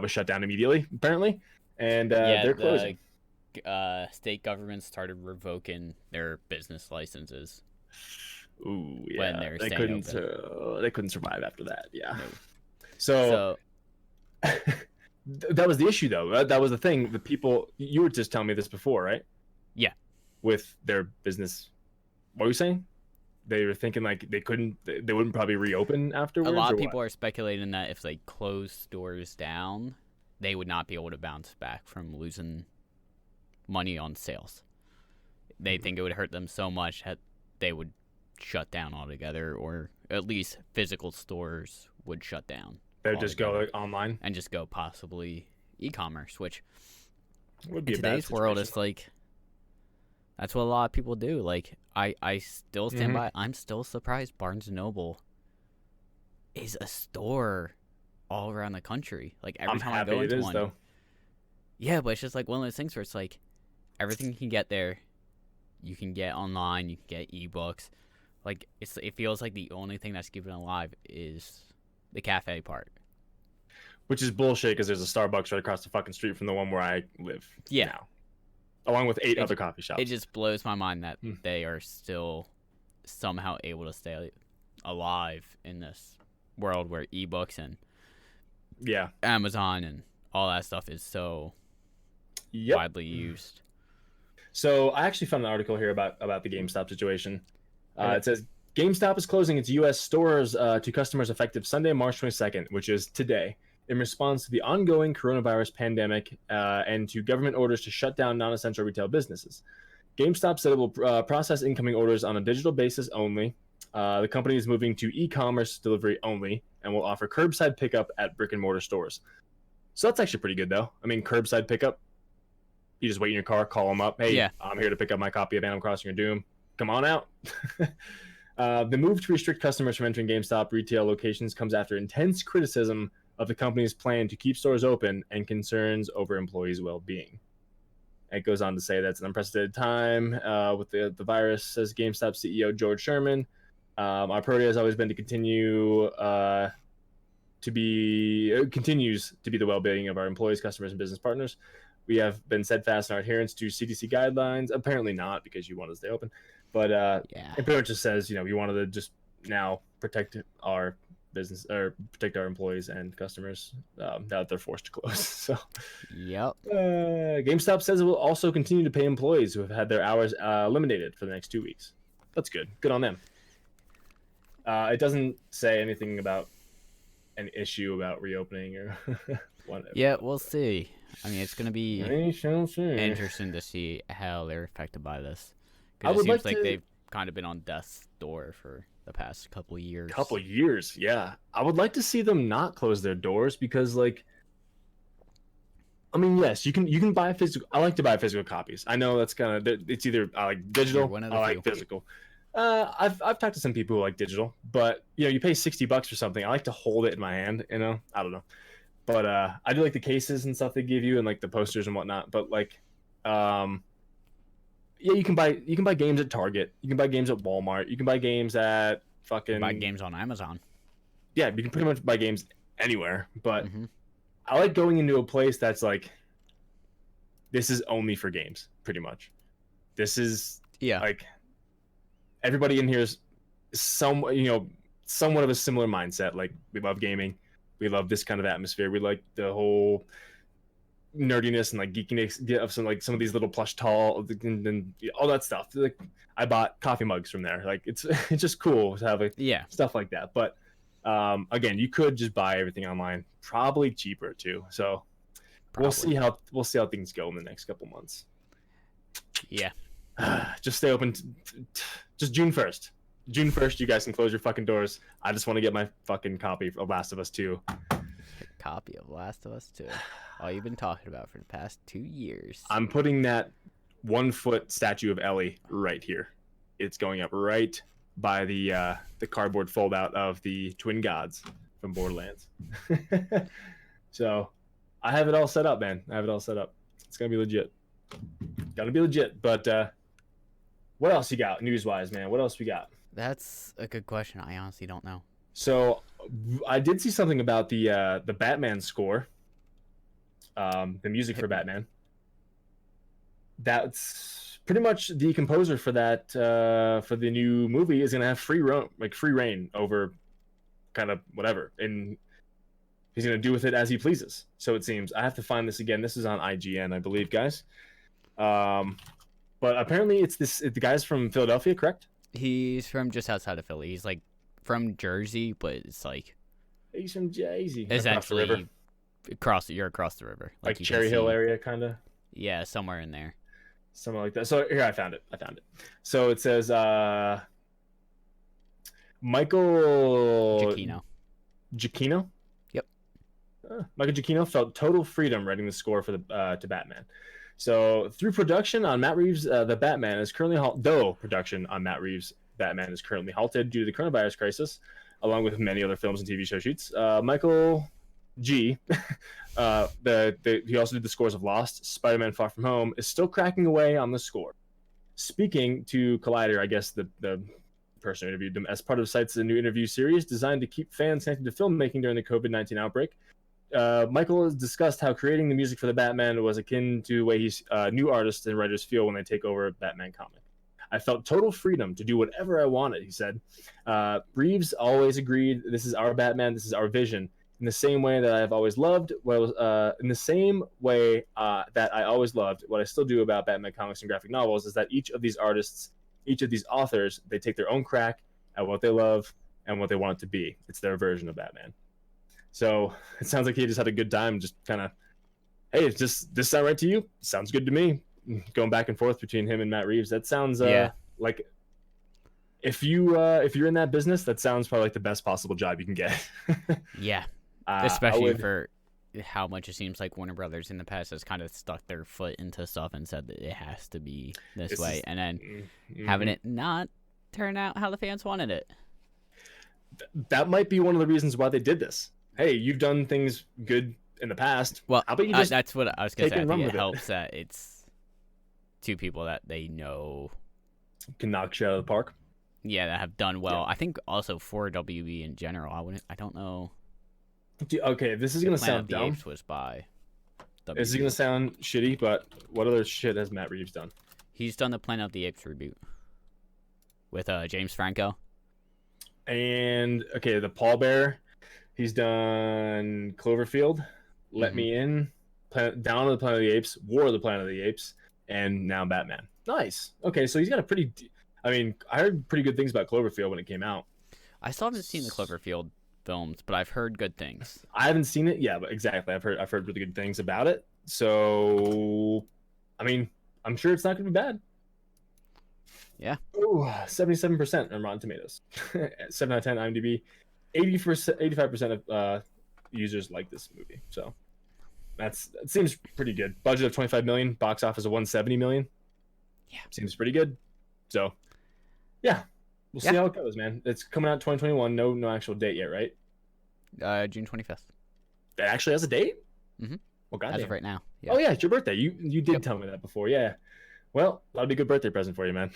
was shut down immediately, apparently. And they're closing. State governments started revoking their business licenses. Ooh, yeah. When they're they couldn't survive after that. Yeah. No. So that was the issue, though. That was the thing. The people, you were just telling me this before, right? Yeah. With their business, what were you saying? They were thinking like they wouldn't probably reopen afterwards. A lot of people are speculating that if they close stores down, they would not be able to bounce back from losing money on sales. They think it would hurt them so much that they would shut down altogether, or at least physical stores would shut down. They'd just go like, online and just go possibly e-commerce, which would be in today's world is like, that's what a lot of people do. Like I still stand by. I'm still surprised Barnes & Noble is a store all around the country. Like every time I go into one. Though. Yeah, but it's just like one of those things where it's like everything you can get there, you can get online, you can get ebooks. Like it feels like the only thing that's keeping it alive is the cafe part. Which is bullshit, because there's a Starbucks right across the fucking street from the one where I live. Yeah. Now. Along with 8 other coffee shops. It just blows my mind that they are still somehow able to stay alive in this world where ebooks and Amazon and all that stuff is so widely used. So I actually found an article here about the GameStop situation. It says GameStop is closing its U.S. stores to customers effective Sunday, March 22nd, which is today, in response to the ongoing coronavirus pandemic and to government orders to shut down non-essential retail businesses. GameStop said it will process incoming orders on a digital basis only. The company is moving to e-commerce delivery only and will offer curbside pickup at brick-and-mortar stores. So that's actually pretty good, though. I mean, curbside pickup, you just wait in your car, call them up. Hey, I'm here to pick up my copy of Animal Crossing or Doom. Come on out. The move to restrict customers from entering GameStop retail locations comes after intense criticism of the company's plan to keep stores open and concerns over employees' well-being. It goes on to say that's an unprecedented time with the virus, says GameStop CEO George Sherman. Our priority has always been to continues to be the well-being of our employees, customers, and business partners. We have been steadfast in our adherence to CDC guidelines. Apparently not, because you want to stay open. But it pretty much just says, we wanted to just now protect our business or protect our employees and customers now that they're forced to close. So, GameStop says it will also continue to pay employees who have had their hours eliminated for the next 2 weeks. That's good. Good on them. It doesn't say anything about an issue about reopening or whatever. Yeah, we'll see. I mean, it's going to be interesting to see how they're affected by this. Because it would seems like like to. they've kind of been on death's door for the past couple years. Couple years, yeah. I would like to see them not close their doors because, like, I mean, yes, you can buy physical. I like to buy physical copies. I know that's kind of it's either I like digital, one of I the like few. physical. I've talked to some people who like digital, but you pay $60 for something. I like to hold it in my hand. I don't know, but I do like the cases and stuff they give you and like the posters and whatnot. But like, yeah, you can buy games at Target. You can buy games at Walmart. You can buy games at You buy fucking games on Amazon. yeah. You can pretty much buy games anywhere. But Hmm. I like going into a place that's like this is only for games, pretty much. This is Yeah. like everybody in here is somewhat of a similar mindset. Like we love gaming, we love this kind of atmosphere. We like the whole nerdiness and like geekiness of some of these little plush tall and all that stuff. Like I bought coffee mugs from there. Like it's it's just cool to have like Yeah. stuff like that. But again, you could just buy everything online, probably cheaper too. So Probably. we'll see how things go in the next couple months. Yeah. Just stay open. Just June 1st. June 1st, you guys can close your fucking doors. I just want to get my fucking copy of Last of Us 2. Copy of Last of Us 2. All you've been talking about for the past 2 years. I'm putting that 1-foot statue of Ellie right here. It's going up right by the cardboard fold out of the Twin Gods from Borderlands. So I have it all set up, man. I have it all set up. It's gonna be legit. Gotta be legit. But what else you got news wise, man? What else we got? That's a good question. I honestly don't know. So I did see something about the Batman score, the music for Batman. That's pretty much the composer for that for the new movie is gonna have free reign over kind of whatever, and he's gonna do with it as he pleases. So it seems. I have to find this again. This is on IGN, I believe, guys. But apparently it's the guy's from Philadelphia, correct? He's from just outside of Philly. He's like from Jersey, but it's like He's from Jersey. it's Across the river. actually you're across the river. Like you can Cherry Hill see- area, kind of. Yeah, somewhere in there. Something like that. So here, I found it. So it says Michael Giacchino. Yep. Michael Giacchino felt total freedom writing the score for to Batman. So through production on Matt Reeves' The Batman is currently though production on Matt Reeves' Batman is currently halted due to the coronavirus crisis, along with many other films and TV show shoots. Michael G, he also did the scores of Lost, Spider-Man: Far From Home, is still cracking away on the score. Speaking to Collider, I guess the person who interviewed them, as part of the site's new interview series designed to keep fans connected to filmmaking during the COVID-19 outbreak. Michael has discussed how creating the music for the Batman was akin to the way new artists and writers feel when they take over a Batman comic. I felt total freedom to do whatever I wanted, he said. Reeves always agreed, this is our Batman, this is our vision. In the same way that I've always loved, in the same way that I always loved, what I still do about Batman comics and graphic novels is that each of these artists, each of these authors, they take their own crack at what they love and what they want it to be. It's their version of Batman. So it sounds like he just had a good time, just kind of, hey, it's just this sound right to you? Sounds good to me. Going back and forth between him and Matt Reeves. That sounds like if you're in that business, that sounds probably like the best possible job you can get. Yeah. Especially for how much it seems like Warner Brothers in the past has kind of stuck their foot into stuff and said that it has to be this way, and then having it not turn out how the fans wanted it. That might be one of the reasons why they did this. Hey, you've done things good in the past. Well, how about you just that's what I was going to say. I think it with helps that it's two people that they know can knock shit out of the park. Yeah, that have done well. Yeah. I think also for WB in general. I don't know. Okay, this is gonna sound dumb. dumb. Apes was by WB. This is gonna sound shitty, but what other shit has Matt Reeves done? He's done the Planet of the Apes reboot with James Franco. And okay, the Paul Bear. He's done Cloverfield, Let Me In, Down of the Planet of the Apes, War of the Planet of the Apes, and now Batman. Nice. Okay, so he's got a pretty. I mean, I heard pretty good things about Cloverfield when it came out. I still haven't seen the Cloverfield films, but I've heard good things. I haven't seen it, yeah, but exactly, I've heard really good things about it. So, I mean, I'm sure it's not going to be bad. Yeah. Ooh, 77% on Rotten Tomatoes. 7 out of 10 IMDb. 80%, 85% of users like this movie. So that seems pretty good. Budget of 25 million, box office of 170 million. Yeah. Seems pretty good. So yeah, we'll see how it goes, man. It's coming out 2021. No actual date yet, right? June 25th. It actually has a date? Mm-hmm. Well, goddamn. As of right now. Yeah. Oh yeah, it's your birthday. You did tell me that before. Yeah. Well, that'll be a good birthday present for you, man.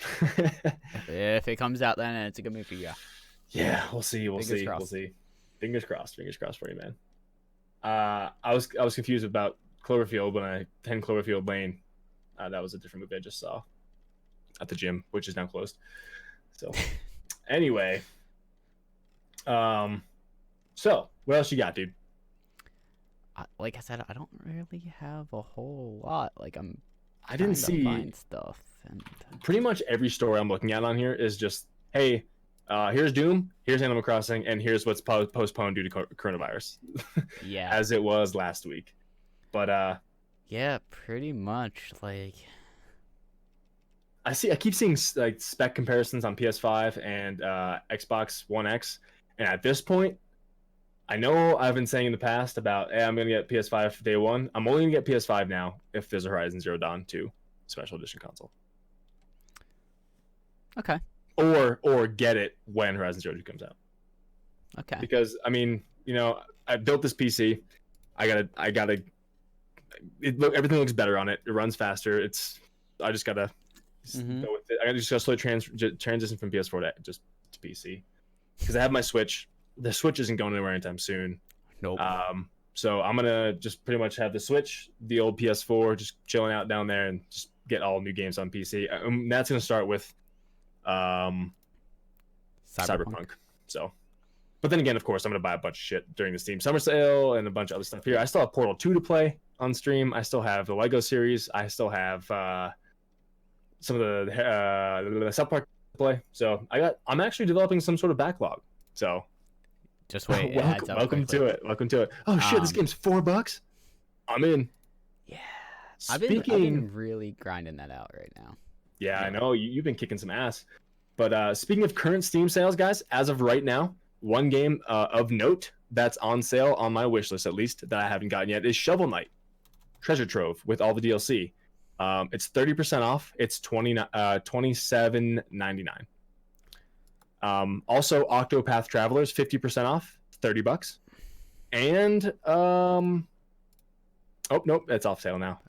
If it comes out then, it's a good movie. Yeah. Yeah, we'll see. We'll Fingers see. crossed. We'll see. Fingers crossed. Fingers crossed for you, man. I was confused about Cloverfield when I 10 Cloverfield Lane. That was a different movie I just saw at the gym, which is now closed. So, anyway, so what else you got, dude? Like I said, I don't really have a whole lot. Like I didn't trying to see find stuff, and pretty much every story I'm looking at on here is just, hey, here's Doom, here's Animal Crossing, and here's what's postponed due to coronavirus. yeah, As it was last week. But yeah, pretty much. Like I keep seeing like spec comparisons on PS5 and Xbox One X, and at this point, I know I've been saying in the past about, hey, I'm gonna get PS5 day one. I'm only gonna get PS5 now if there's a Horizon Zero Dawn 2 special edition console, okay, or get it when Horizon Zero 2 comes out. okay, Because I mean, you know, I built this PC. Everything looks better on it. It runs faster. I just gotta go with it. I just gotta slowly transition from PS4 to PC, because I have my Switch. The Switch isn't going anywhere anytime soon. nope. So I'm gonna just pretty much have the Switch, the old PS4, just chilling out down there, and just get all new games on PC. That's gonna start with Cyberpunk. So, but then again, of course, I'm gonna buy a bunch of shit during the Steam Summer Sale and a bunch of other stuff here. I still have Portal 2 to play on stream. I still have the Lego series. I still have some of the South Park to play. So I'm actually developing some sort of backlog. So Just wait. It adds up welcome quickly. to it. Welcome to it. Oh shit! This game's $4. I'm in. Yeah, I've been really grinding that out right now. Yeah, I know you've been kicking some ass. But speaking of current Steam sales, guys, as of right now, one game of note that's on sale on my wish list, at least that I haven't gotten yet, is Shovel Knight Treasure Trove with all the DLC. It's 30% off. It's $27.99. Also, Octopath Travelers 50% off, $30. And oh nope, it's off sale now.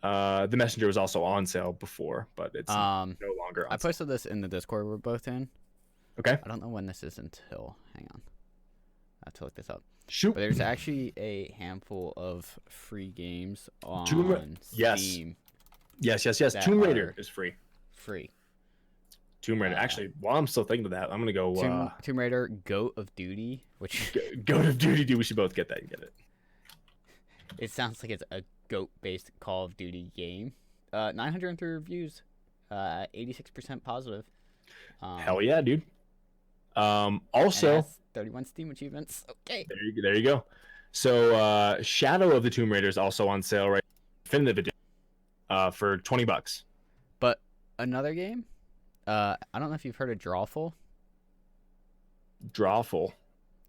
The Messenger was also on sale before, but it's no longer on I posted this in the Discord we're both in. Okay. I don't know when this is until. Hang on. I have to look this up. Shoot. But there's actually a handful of free games on Yes. Steam. Yes. that Tomb Raider are is free. Free. Tomb Raider. Actually, while I'm still thinking of that, I'm gonna go Tomb Raider Goat of Duty, which Goat of Duty. Dude, we should both get that and get it. it sounds like it's a goat-based Call of Duty game. 903 reviews, 86% positive. Hell yeah, dude. And Also, it has 31 Steam achievements. Okay. there you go. So, Shadow of the Tomb Raider is also on sale right now, Definitive Edition, for $20. But another game, I don't know if you've heard of Drawful. Drawful.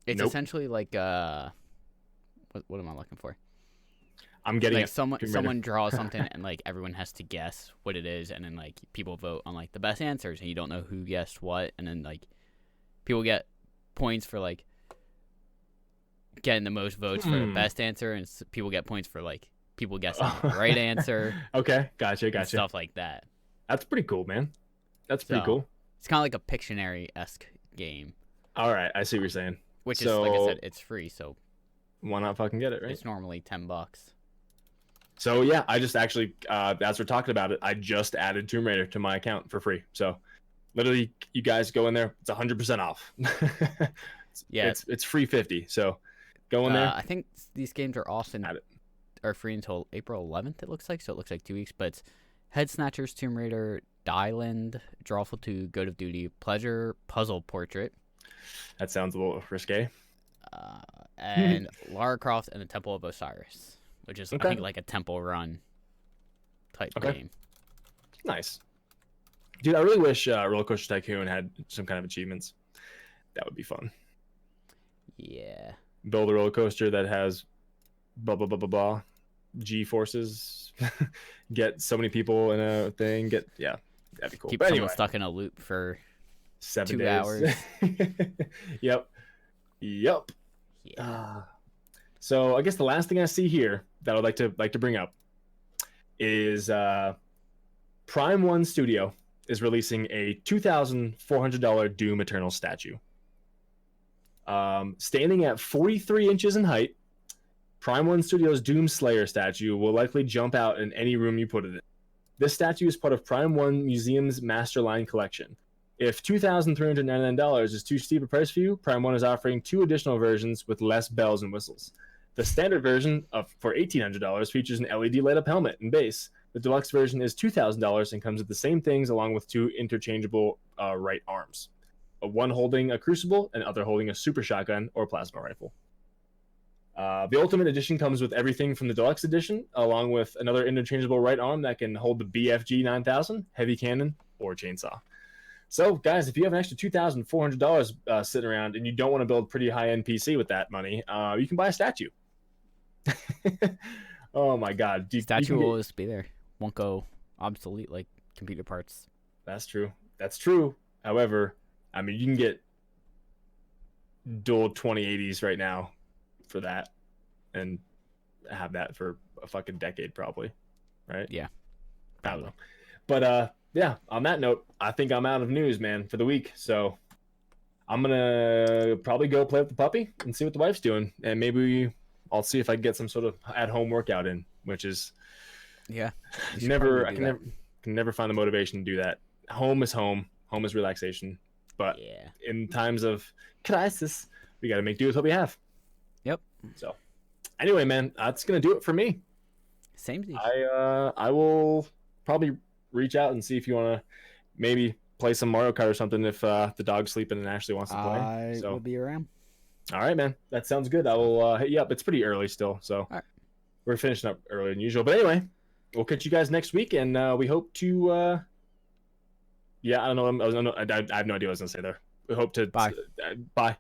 It's Nope. essentially like what am I looking for? I'm getting Like it. someone draws something and like everyone has to guess what it is, and then like people vote on like the best answers, and you don't know who guessed what, and then like people get points for like getting the most votes for the best answer, and people get points for like people guessing the right answer. Okay, gotcha. And stuff like that. That's pretty cool, man. That's pretty So, cool. It's kind of like a Pictionary-esque game, All right, I see what you're saying. which is like I said, it's free, so Why not fucking get it, right? it's normally $10. So yeah, I just actually, as we're talking about it, I just added Tomb Raider to my account for free. So literally, you guys go in there; it's 100% off. Yeah, it's free 50. So go in there. I think these games are are free until April 11th. It looks like, so it looks like 2 weeks. But it's Head Snatchers, Tomb Raider, Dyland, Drawful 2, Goat of Duty, Pleasure, Puzzle Portrait, That sounds a little risque. and Lara Croft and the Temple of Osiris, which is I Okay. think like a temple run type Okay. game. Nice. Dude, I really wish Roller Coaster Tycoon had some kind of achievements. That would be fun. Yeah. Build a roller coaster that has blah blah blah blah blah G forces. Get so many people in a thing. That'd be cool. Keep But someone anyway, stuck in a loop for 7 2 days. hours. Yep. Yeah. So I guess the last thing I see here that I'd like to bring up is Prime One Studio is releasing a $2,400 Doom Eternal statue. Standing at 43 inches in height, Prime One Studios Doom Slayer statue will likely jump out in any room you put it in. This statue is part of Prime One Museum's Masterline collection. If $2,399 is too steep a price for you, Prime One is offering 2 additional versions with less bells and whistles. The standard version for $1,800 features an LED light-up helmet and base. The deluxe version is $2,000 and comes with the same things along with 2 interchangeable right arms. One holding a crucible and other holding a super shotgun or plasma rifle. The Ultimate Edition comes with everything from the Deluxe Edition, along with another interchangeable right arm that can hold the BFG 9000, heavy cannon, or chainsaw. So, guys, if you have an extra $2,400 sitting around and you don't want to build a pretty high-end PC with that money, you can buy a statue. Oh my God! Statue will always be there. Won't go obsolete like computer parts. That's true. That's true. However, I mean, you can get dual 2080s right now for that, and have that for a fucking decade probably, right? Yeah. I don't know. But yeah, on that note, I think I'm out of news, man, for the week. So I'm gonna probably go play with the puppy and see what the wife's doing, and maybe I'll see if I can get some sort of at-home workout in, which is Yeah. I can never find the motivation to do that. Home is home. Home is relaxation. But Yeah. in times of crisis, we got to make do with what we have. Yep. So anyway, man, that's gonna do it for me. Same thing. I will probably reach out and see if you want to maybe play some Mario Kart or something if the dog's sleeping and Ashley wants to play. I will be around. All right, man. That sounds good. I will hit you up. It's pretty early still, so right. We're finishing up earlier than usual. But anyway, we'll catch you guys next week, and we hope to. Yeah, I don't know. I have no idea what I was gonna say there. We hope to. Bye. Bye.